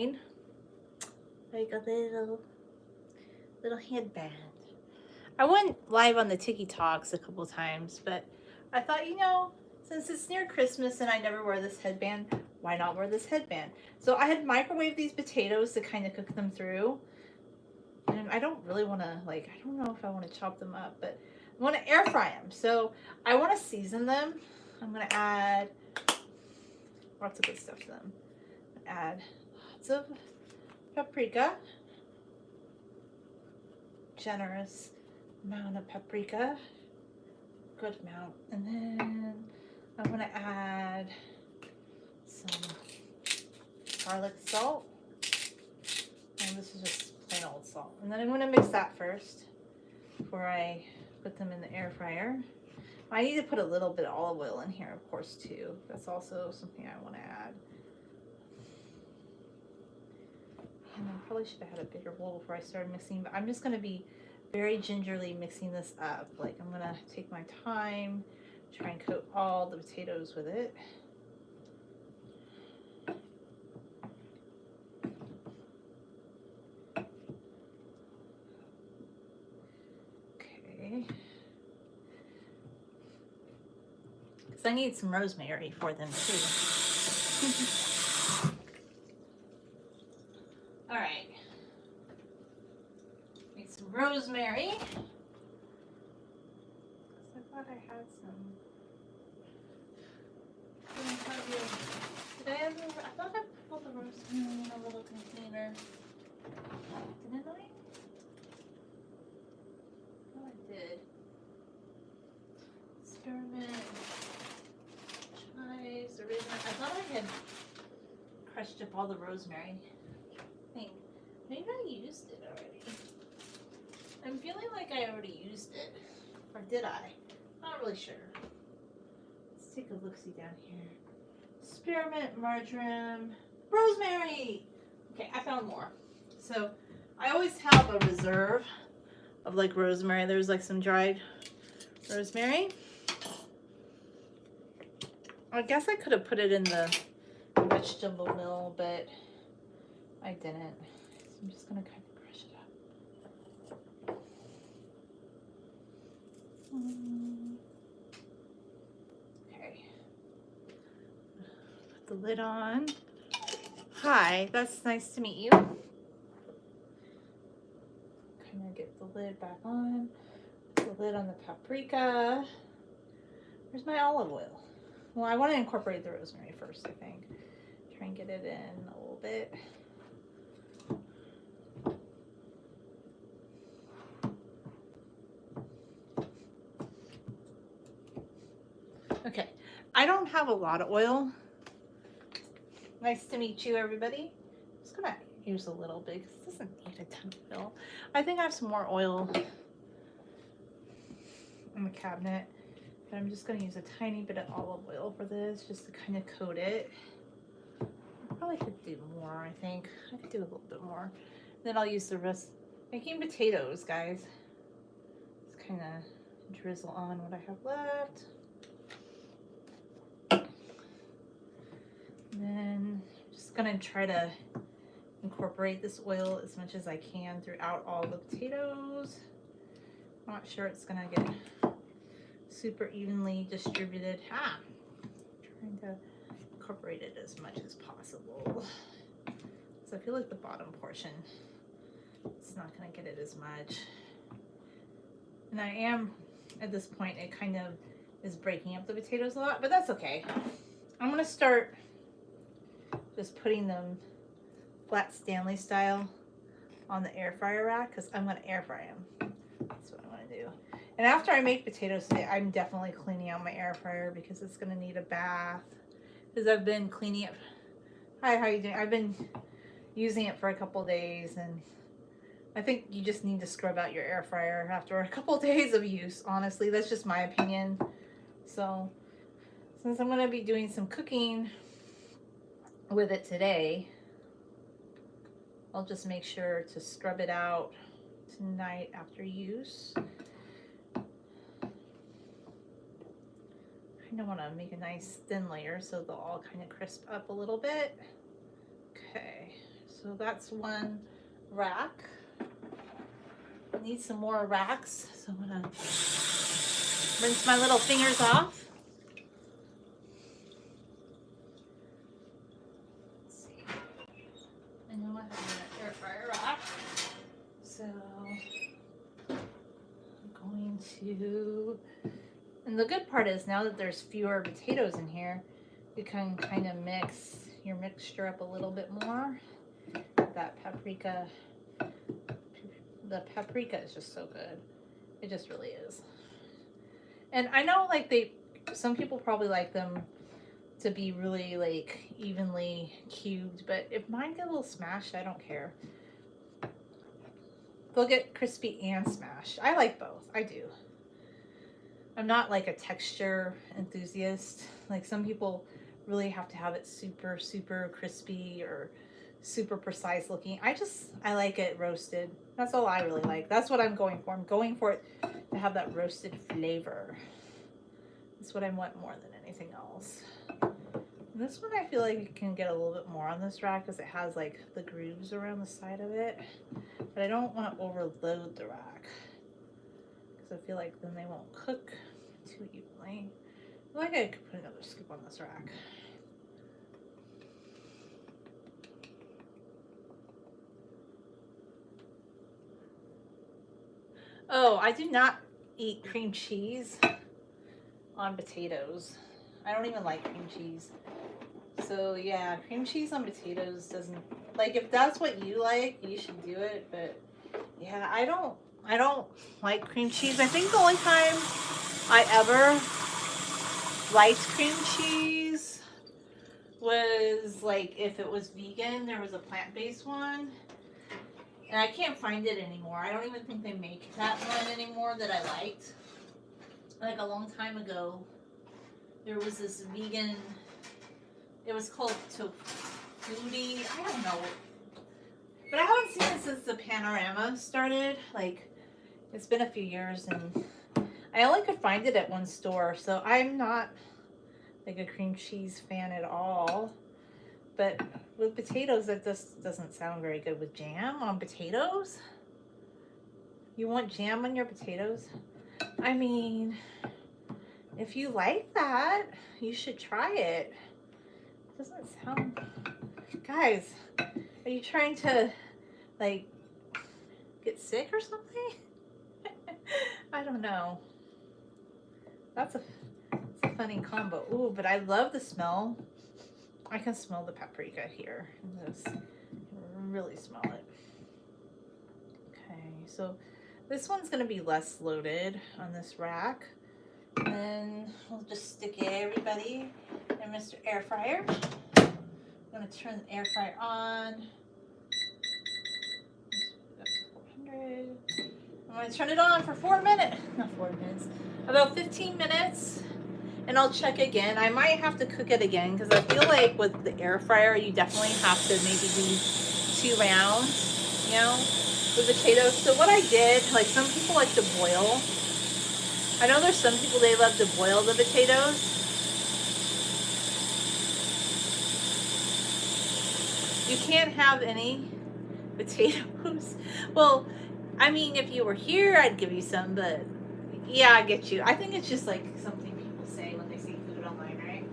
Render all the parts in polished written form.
design, like a little headband. I went live on the Tiki Talks a couple times, but I thought, you know, since it's near Christmas and I never wear this headband, why not wear this headband? So I had microwaved these potatoes to kind of cook them through. And I don't really want to, like, I don't know if I want to chop them up, but I want to air fry them. So I want to season them. I'm going to add lots of good stuff to them. Add lots of paprika. Generous amount of paprika. Good amount. And then I'm going to add some garlic salt. And this is just plain old salt. And then I'm going to mix that first before I put them in the air fryer. I need to put a little bit of olive oil in here, of course, too. That's also something I want to add. And I probably should have had a bigger bowl before I started mixing, but I'm just going to be very gingerly mixing this up. Like, I'm going to take my time, try and coat all the potatoes with it. Okay. Because I need some rosemary for them too. All right. Need some rosemary. I thought I had some. Did I ever? I thought I put the rosemary in a little container. Didn't I? Oh, I did. Spearmint, chives, oregano. I thought I had crushed up all the rosemary. I think maybe I used it already. I'm feeling like I already used it. Or did I? Not really sure. Let's take a look-see down here. Spearmint, marjoram, rosemary! Okay, I found more. So I always have a reserve of like rosemary. There's like some dried rosemary. I guess I could have put it in the vegetable mill, but I didn't. So I'm just gonna kind of crush it up. Okay. Put the lid on. Hi, that's nice to meet you. Kind of get the lid back on. Put the lid on the paprika. Where's my olive oil? Well, I want to incorporate the rosemary first, I think. Try and get it in a little bit. Okay, I don't have a lot of oil. Nice to meet you, everybody. I'm just gonna use a little bit because it doesn't need a ton of oil. I think I have some more oil in the cabinet, but I'm just gonna use a tiny bit of olive oil for this, just to kind of coat it. I probably could do more, I think. I could do a little bit more. Then I'll use the rest. Making potatoes, guys. Just kind of drizzle on what I have left. And then I'm just gonna try to incorporate this oil as much as I can throughout all the potatoes. I'm not sure it's gonna get super evenly distributed. Trying to incorporate it as much as possible. So I feel like the bottom portion, it's not gonna get it as much. And I am, at this point, it kind of is breaking up the potatoes a lot, but that's okay. I'm gonna start just putting them flat Stanley style on the air fryer rack because I'm gonna air fry them. That's what I want to do. And after I make potatoes today, I'm definitely cleaning out my air fryer because it's gonna need a bath. Because I've been cleaning it. Hi, how you doing? I've been using it for a couple days, and I think you just need to scrub out your air fryer after a couple days of use. Honestly, that's just my opinion. So, since I'm gonna be doing some cooking with it today, I'll just make sure to scrub it out tonight after use. I kind of want to make a nice thin layer so they'll all kind of crisp up a little bit. Okay, So that's one rack. I need some more racks, so I'm gonna rinse my little fingers off. Let's see. I know I have an air fryer rack, so I'm going to. And the good part is now that there's fewer potatoes in here, you can kind of mix your mixture up a little bit more. That paprika, the paprika is just so good. It just really is. And I know like some people probably like them to be really like evenly cubed, but if mine get a little smashed, I don't care. They'll get crispy and smashed. I like both. I do. I'm not like a texture enthusiast. Like some people really have to have it super, super crispy or super precise looking. I like it roasted. That's all I really like. That's what I'm going for. I'm going for it to have that roasted flavor. That's what I want more than anything else. And this one I feel like you can get a little bit more on this rack because it has like the grooves around the side of it. But I don't want to overload the rack because I feel like then they won't cook too evenly. I feel like I could put another scoop on this rack. Oh, I do not eat cream cheese on potatoes. I don't even like cream cheese. So yeah, cream cheese on potatoes doesn't, like if that's what you like, you should do it. But yeah, I don't like cream cheese. I think the only time I ever liked cream cheese was like if it was vegan, there was a plant-based one. And I can't find it anymore. I don't even think they make that one anymore that I liked. Like a long time ago, there was this vegan, it was called Tofutti. I don't know. But I haven't seen it since the Panorama started. Like, it's been a few years and I only could find it at one store. So I'm not like a cream cheese fan at all. But with potatoes, that just doesn't sound very good. With jam on potatoes? You want jam on your potatoes? I mean, if you like that, you should try it. It doesn't sound... Guys, are you trying to, like, get sick or something? I don't know. That's a funny combo. Ooh, but I love the smell. I can smell the paprika here. This, really smell it. Okay, so this one's gonna be less loaded on this rack. And then we'll just stick everybody in Mr. Air Fryer. I'm gonna turn the air fryer on. Up to 400. I'm gonna turn it on for 4 minutes. Not 4 minutes. About 15 minutes. And I'll check again. I might have to cook it again because I feel like with the air fryer, you definitely have to maybe do 2 rounds, you know, with potatoes. So what I did, like some people like to boil. I know there's some people, they love to boil the potatoes. You can't have any potatoes. Well, I mean, if you were here, I'd give you some, but yeah, I get you. I think it's just like something people say when they see food online, right?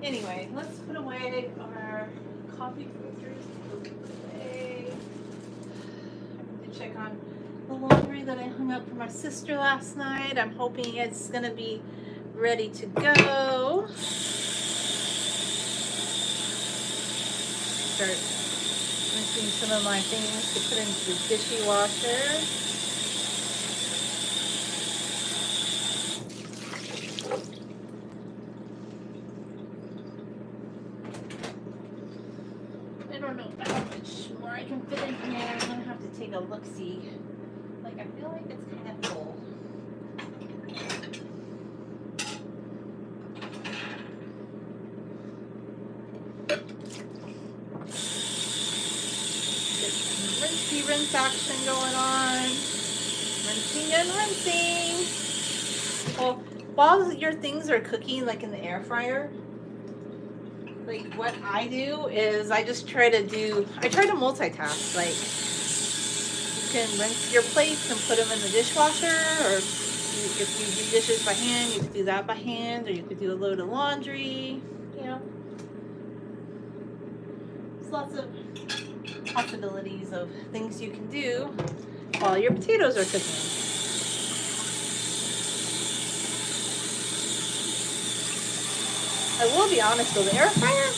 Anyway, let's put away our coffee filters. I need to check on the laundry that I hung up for my sister last night. I'm hoping it's gonna be ready to go. Start rinsing some of my things to put into the dishwasher. I don't know how much more I can fit in here. I'm gonna have to take a look-see. Like, I feel like it's kind of full. Rinse action going on. Rinsing and rinsing. Well, while your things are cooking, like in the air fryer, like what I do is I try to multitask. Like you can rinse your plates and put them in the dishwasher, or if you do dishes by hand, you could do that by hand, or you could do a load of laundry. You know, there's lots of possibilities of things you can do while your potatoes are cooking. I will be honest though, the air fryer,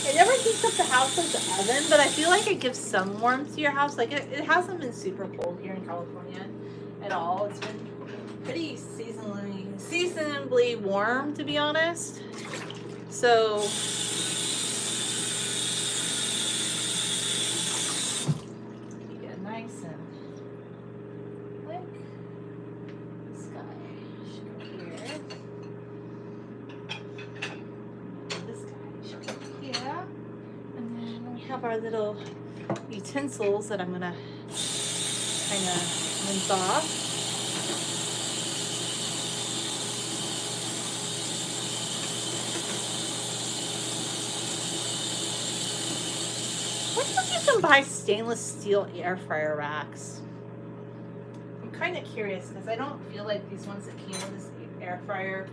it never heats up the house like the oven, but I feel like it gives some warmth to your house. Like it hasn't been super cold here in California at all. It's been pretty seasonably warm, to be honest. So yeah, nice and like this guy should go here. This guy should go here. And then we have our little utensils that I'm gonna kind of rinse off. Where do you can buy stainless steel air fryer racks? I'm kind of curious because I don't feel like these ones that came with this air fryer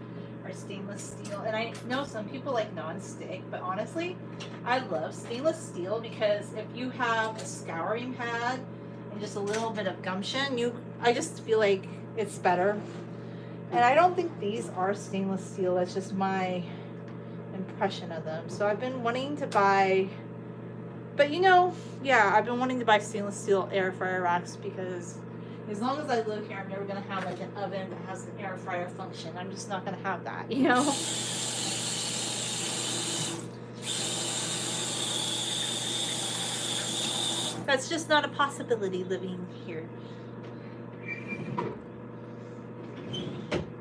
are stainless steel. And I know some people like non-stick, but honestly, I love stainless steel because if you have a scouring pad and just a little bit of gumption, I just feel like it's better. And I don't think these are stainless steel. That's just my impression of them. So I've been wanting to buy, but you know, yeah, I've been wanting to buy stainless steel air fryer racks because as long as I live here, I'm never going to have like an oven that has an air fryer function. I'm just not going to have that, you know? That's just not a possibility living here.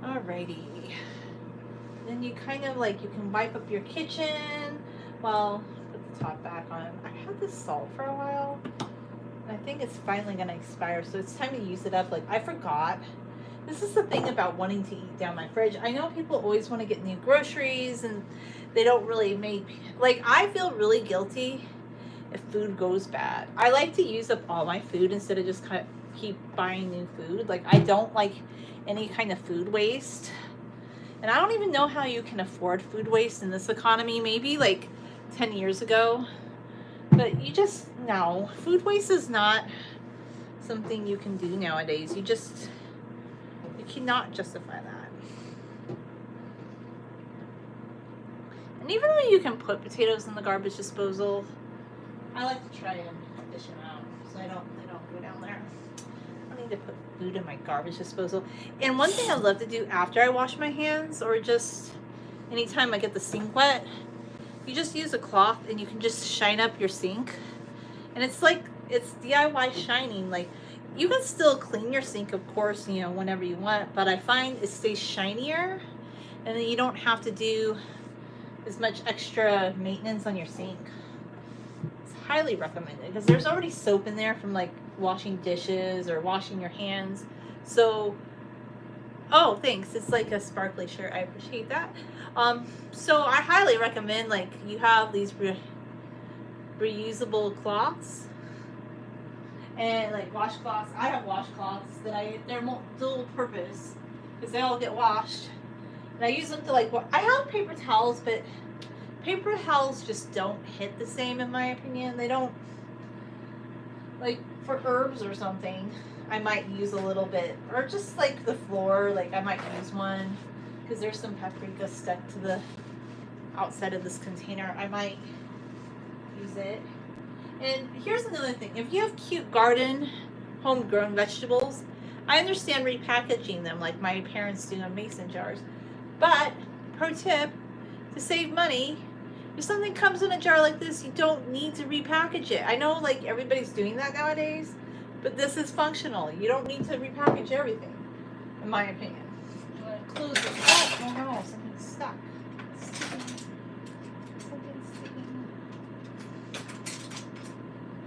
Alrighty. Then you kind of like, you can wipe up your kitchen. Well, put the top back on. I had this salt for a while. I think it's finally going to expire, so it's time to use it up. Like, I forgot. This is the thing about wanting to eat down my fridge. I know people always want to get new groceries, and they don't really make... Like, I feel really guilty if food goes bad. I like to use up all my food instead of just kind of keep buying new food. Like, I don't like any kind of food waste. And I don't even know how you can afford food waste in this economy. Maybe, like, 10 years ago. But you just, no, food waste is not something you can do nowadays. You cannot justify that. And even though you can put potatoes in the garbage disposal, I like to try and dish them out so they don't go down there. I need to put food in my garbage disposal. And one thing I love to do after I wash my hands, or just anytime I get the sink wet, you just use a cloth and you can just shine up your sink. And it's like, it's DIY shining. Like, you can still clean your sink, of course, you know, whenever you want, but I find it stays shinier, and then you don't have to do as much extra maintenance on your sink. It's highly recommended because there's already soap in there from like washing dishes or washing your hands. So, oh, thanks. It's like a sparkly shirt. I appreciate that. So I highly recommend, like, you have these reusable cloths and like washcloths. I have washcloths that they're dual purpose because they all get washed. And I use them to like, I have paper towels, but paper towels just don't hit the same in my opinion. They don't, like for herbs or something, I might use a little bit, or just like the floor, like I might use one because there's some paprika stuck to the outside of this container. I might use it. And here's another thing. If you have cute garden, homegrown vegetables, I understand repackaging them like my parents do in mason jars. But, pro tip, to save money, if something comes in a jar like this, you don't need to repackage it. I know like everybody's doing that nowadays, but this is functional. You don't need to repackage everything, in my opinion. I'm going to close this. Oh no, something's stuck. Something's sticking.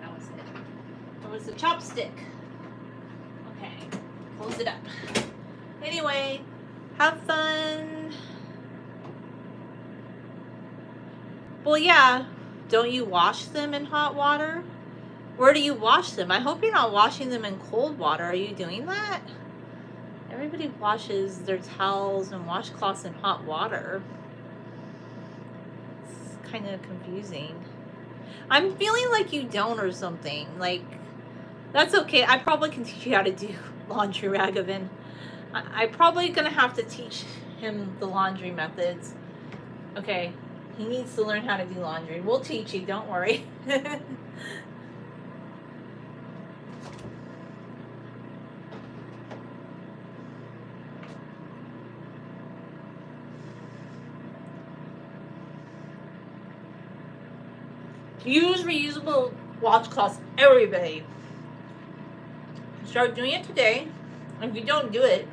That was it. That was the chopstick. Okay, close it up. Anyway, have fun. Well, yeah. Don't you wash them in hot water? Where do you wash them? I hope you're not washing them in cold water. Are you doing that? Everybody washes their towels and washcloths in hot water. It's kind of confusing. I'm feeling like you don't or something. Like, that's okay. I probably can teach you how to do laundry, Ragavan. I'm probably going to have to teach him the laundry methods. Okay. He needs to learn how to do laundry. We'll teach you. Don't worry. Use reusable washcloths, everybody. Start doing it today. If you don't do it,